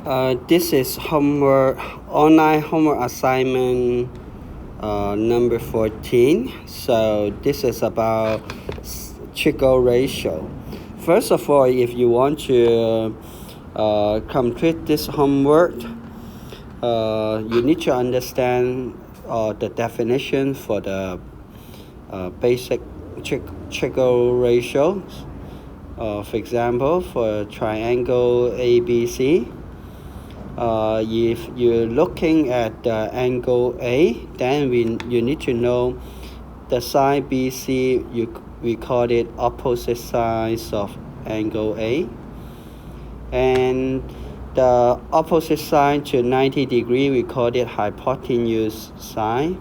This is online homework assignment number 14. So this is about trigo ratio. First of all, if you want to complete this homework, you need to understand the definition for the basic trigo ratios. For example, for triangle ABC, if you're looking at the angle A, then you need to know the side BC, we call it opposite sides of angle A. And the opposite side to 90 degrees, we call it hypotenuse side.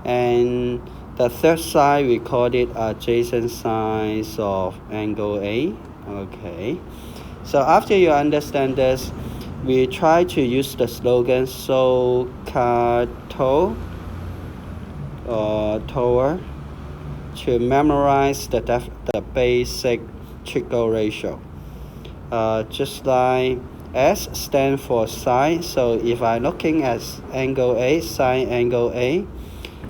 And the third side, we call it adjacent sides of angle A. Okay. So after you understand this, we try to use the slogan so-called tower to memorize the basic trigo ratio. Just like S stands for side. So if I'm looking at angle A, sine angle A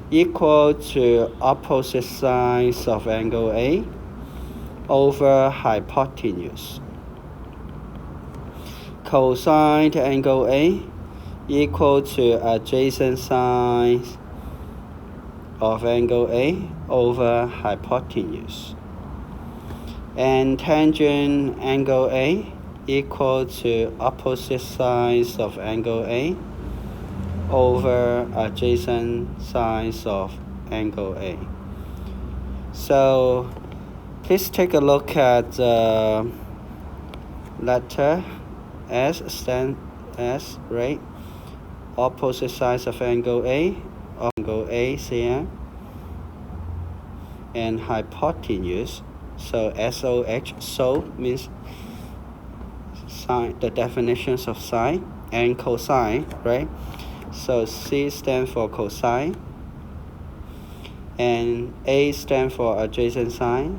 equal to opposite sides of angle A over hypotenuse. Cosine to angle A equal to adjacent sides of angle A over hypotenuse. And tangent angle A equal to opposite sides of angle A over adjacent sides of angle A. So please take a look at the letter S, right? Opposite sides of angle A cm, and hypotenuse. So SOH, so means sine, the definitions of sine, and cosine, right? So C stands for cosine, and A stands for adjacent side,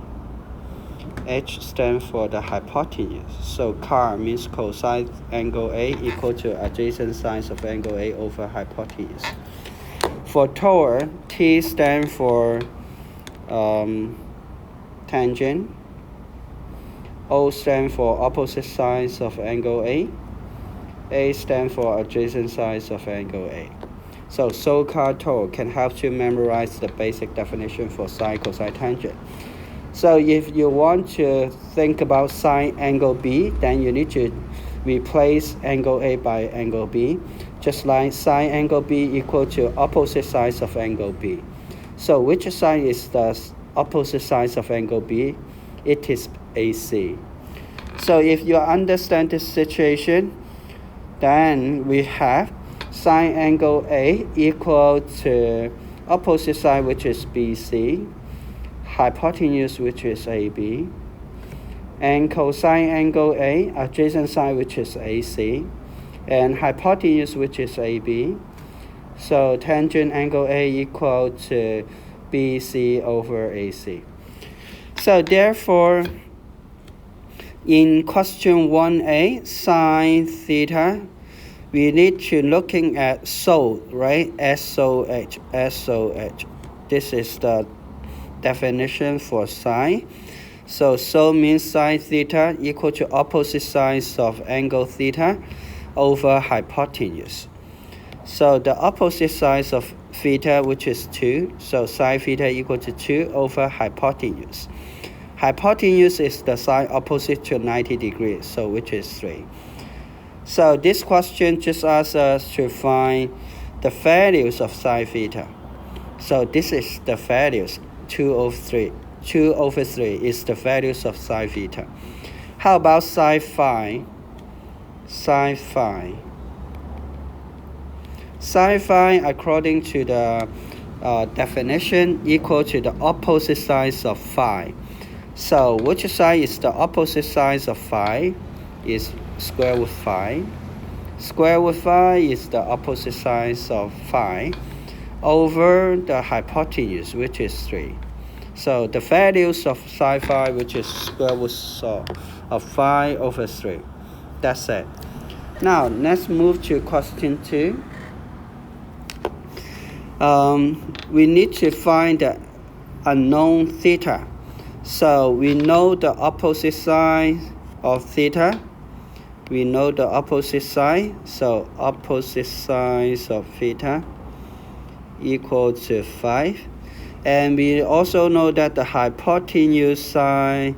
H stands for the hypotenuse. So CAR means cosine angle A equal to adjacent sides of angle A over hypotenuse. For tower, T stands for tangent, O stands for opposite sides of angle A stands for adjacent sides of angle A. So so-called tower can help you memorize the basic definition for sine, cosine, tangent. So if you want to think about sine angle B, then you need to replace angle A by angle B, just like sine angle B equal to opposite sides of angle B. So which side is the opposite sides of angle B? It is AC. So if you understand this situation, then we have sine angle A equal to opposite side, which is BC, hypotenuse, which is AB, and cosine angle A, adjacent side, which is AC, and hypotenuse, which is AB. So tangent angle A equal to BC over AC. So therefore, in question 1A, sine theta, we need to looking at SOH, right? SOH. This is the definition for sine. So means sine theta equal to opposite sides of angle theta over hypotenuse. So the opposite sides of theta, which is 2, so sine theta equal to 2 over hypotenuse. Hypotenuse is the side opposite to 90 degrees, so which is 3. So this question just asks us to find the values of sine theta. So this is the values, 2 over 3. 2 over 3 is the values of sine theta. How about sine phi? Sine phi. Sine phi, according to the definition, equal to the opposite sides of phi. So which side is the opposite sides of phi? Is square root phi. Square root phi is the opposite sides of phi over the hypotenuse, which is 3. So the values of sine phi, which is square root of phi over 3. That's it. Now let's move to question 2. We need to find the unknown theta. So we know the opposite side of theta. We know the opposite side. So opposite sides of theta equal to 5. And we also know that the hypotenuse side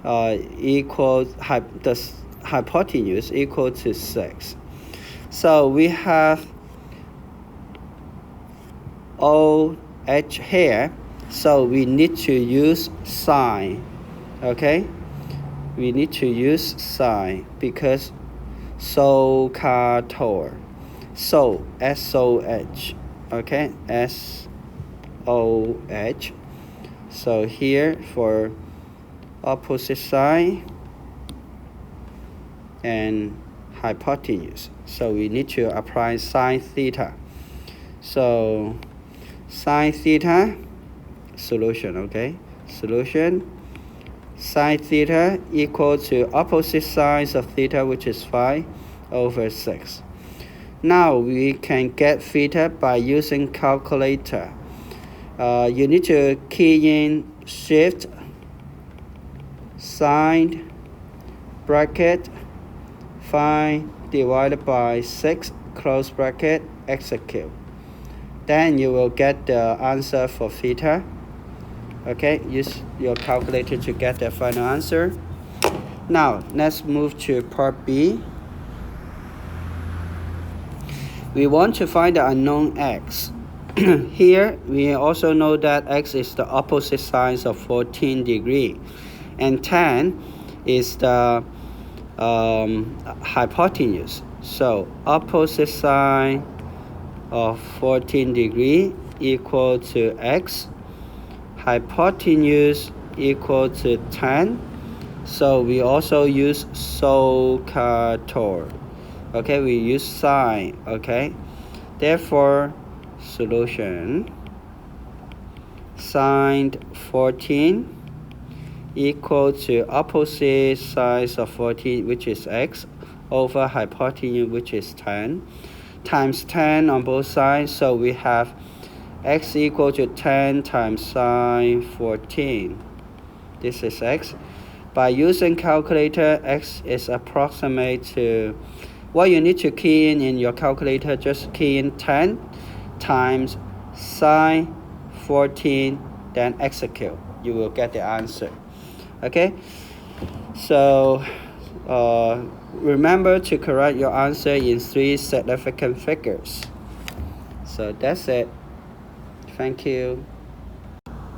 the hypotenuse equal to 6. So we have OH here. So we need to use sine. Okay? We need to use sine because SOHCAHTOR. So SOH. Okay? SOH. So here for opposite side and hypotenuse. So we need to apply sine theta. So sine theta, solution, okay? Solution, sine theta equal to opposite sides of theta, which is 5 over 6. Now we can get theta by using calculator. You need to key in shift sine bracket 5 divided by 6 close bracket, execute. Then you will get the answer for theta. Okay, use your calculator to get the final answer. Now let's move to part B. We want to find the unknown x. Here we also know that x is the opposite side of 14 degrees and tan is the hypotenuse. So opposite side of 14 degrees equal to x, hypotenuse equal to 10. So we also use SOHCAHTOR. Okay, we use sine. Okay, therefore solution sine 14 equal to opposite sides of 14, which is x, over hypotenuse, which is 10, times 10 on both sides. So we have x equal to 10 times sine 14. This is x. By using calculator, x is approximate to, what you need to key in your calculator, just key in 10 times sine 14, then execute. You will get the answer. Okay, so remember to correct your answer in 3 significant figures. So that's it. Thank you.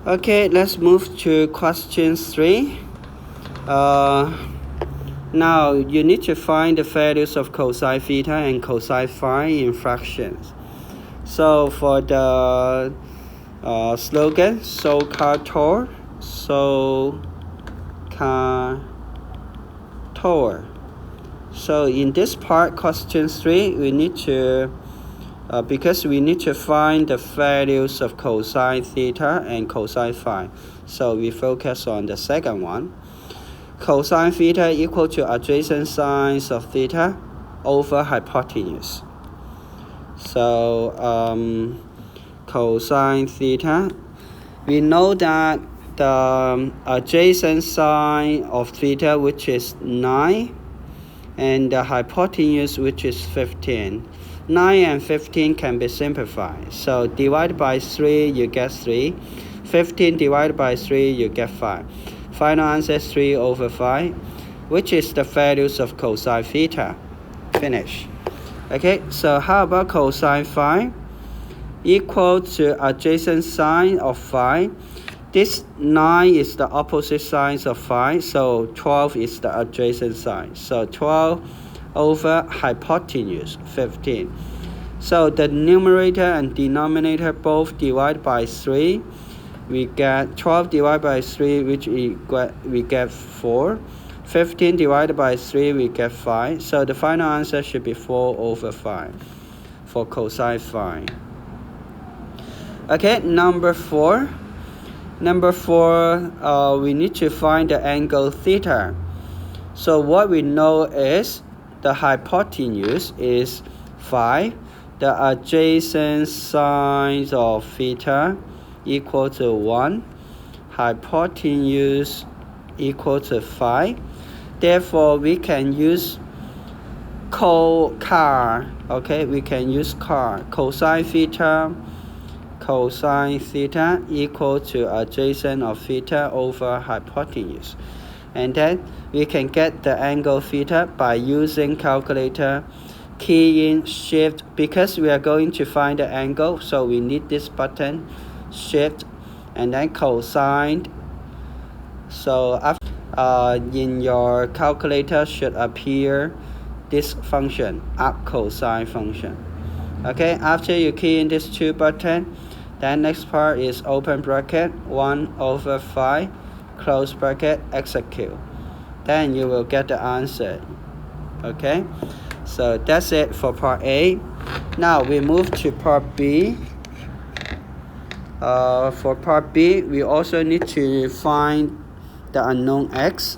Okay, let's move to question 3. Now you need to find the values of cosine theta and cosine phi in fractions. So for the slogan, SOHCAHTOR, SOHCAHTOR. So in this part, question 3, we need to, because we need to find the values of cosine theta and cosine phi. So we focus on the second one. Cosine theta equal to adjacent sides of theta over hypotenuse. So cosine theta, we know that the adjacent side of theta, which is 9, and the hypotenuse, which is 15. 9 and 15 can be simplified. So divided by 3, you get 3. 15 divided by 3, you get 5. Final answer is 3 over 5, which is the values of cosine theta. Finish. Okay, so how about cosine phi? Equal to adjacent side of phi. This 9 is the opposite side of phi, so 12 is the adjacent side. So 12 over hypotenuse, 15. So the numerator and denominator both divide by 3. We get 12 divided by 3, which we get 4. 15 divided by 3, we get 5. So the final answer should be 4 over 5 for cosine phi. Okay, number 4. Number 4, we need to find the angle theta. So what we know is the hypotenuse is 5. The adjacent side of theta equal to 1. Hypotenuse equal to 5. Therefore, we can use okay, we can use cosine theta equal to adjacent of theta over hypotenuse. And then we can get the angle theta by using calculator, key in shift, because we are going to find the angle, so we need this button, shift, and then cosine. So after, in your calculator should appear this function, arc cosine function. Okay, after you key in these two buttons, then next part is open bracket 1 over 5, close bracket, execute. Then you will get the answer. Okay, so that's it for part A. Now we move to part B. For part B, we also need to find the unknown x.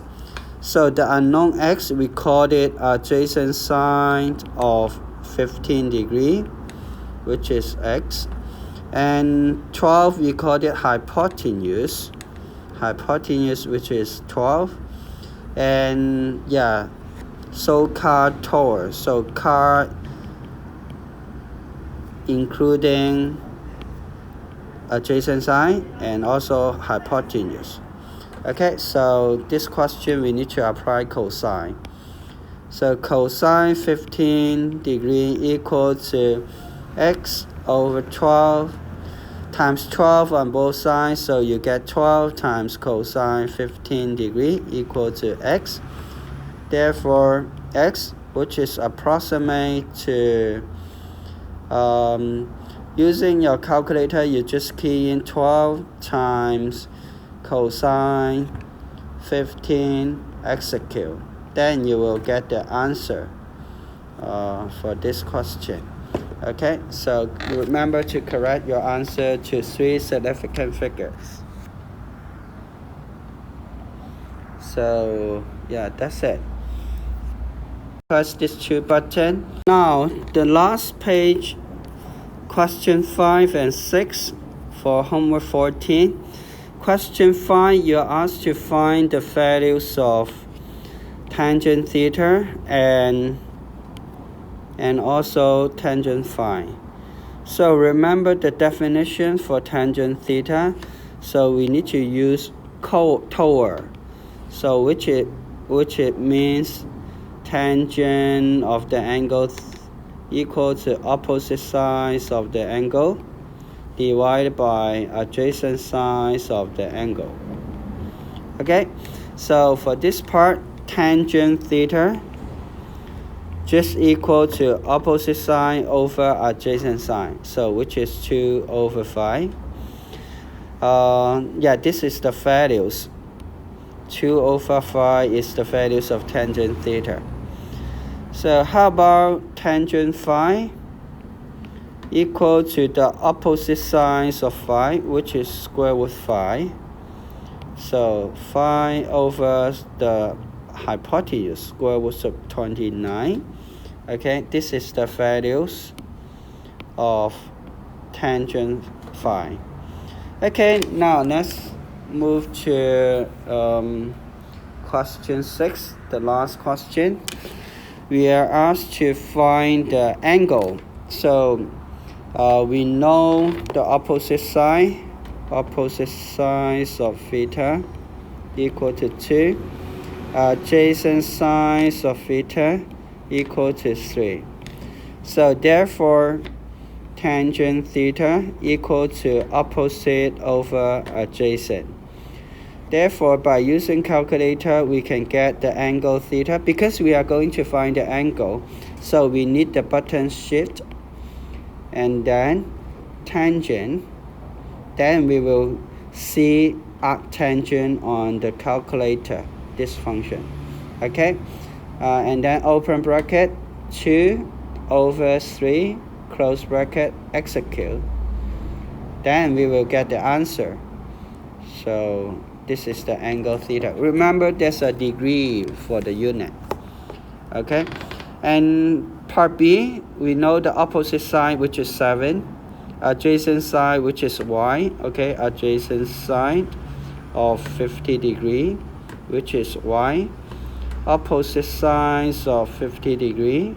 So the unknown x, we called it adjacent side of 15 degree, which is x. And 12, we called it hypotenuse, which is 12. And yeah, so car tower, so car including adjacent side and also hypotenuse. Okay, so this question we need to apply cosine. So cosine 15 degree equal to x over 12 times 12 on both sides, so you get 12 times cosine 15 degree equal to x. Therefore, x, which is approximate to, using your calculator, you just key in 12 times cosine 15, execute. Then you will get the answer for this question. Okay, so remember to correct your answer to 3 significant figures. So yeah, that's it. Press this 2 button. Now the last page, question 5 and 6 for homework 14. Question 5, you're asked to find the values of tangent theta and also tangent phi. So remember the definition for tangent theta. So we need to use tower. So which it means tangent of the angle equal to opposite sides of the angle divided by adjacent sides of the angle. Okay, so for this part, tangent theta just equal to opposite side over adjacent side, so which is 2 over 5. Yeah, this is the values. 2 over 5 is the values of tangent theta. So how about tangent phi? Equal to the opposite sides of phi, which is square root phi. So phi over the hypotenuse, square root of 29. Okay, this is the values of tangent phi. Okay, now let's move to question 6, the last question. We are asked to find the angle. So we know the opposite sides of theta equal to 2. Adjacent sides of theta equal to 3. So therefore, tangent theta equal to opposite over adjacent. Therefore, by using calculator, we can get the angle theta. Because we are going to find the angle, so we need the button shift and then tangent. Then we will see arctangent on the calculator, this function. Okay, and then open bracket 2 over 3, close bracket, execute. Then we will get the answer. So this is the angle theta. Remember, there's a degree for the unit. Okay, And part B, we know the opposite side, which is 7. Adjacent side, which is y. Okay, adjacent side of 50 degree, which is y. Opposite sides of 50 degree,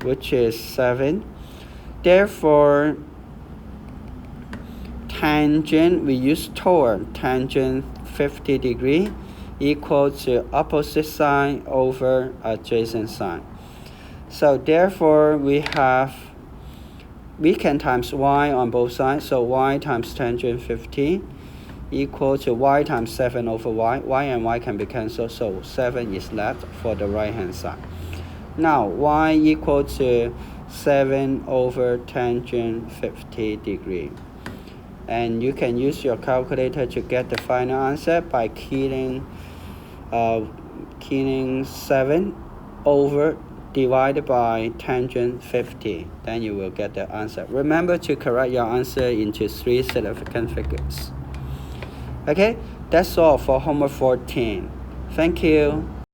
which is 7. Therefore, tangent, we use toward, tangent 50 degree equal to opposite side over adjacent side. So therefore, we can times y on both sides. So y times tangent 50 equal to y times 7 over y. Y and y can be cancelled, so 7 is left for the right hand side. Now y equal to 7 over tangent 50 degree. And you can use your calculator to get the final answer by keying 7 over divided by tangent 50. Then you will get the answer. Remember to correct your answer into 3 significant figures. Okay, that's all for homework 14. Thank you.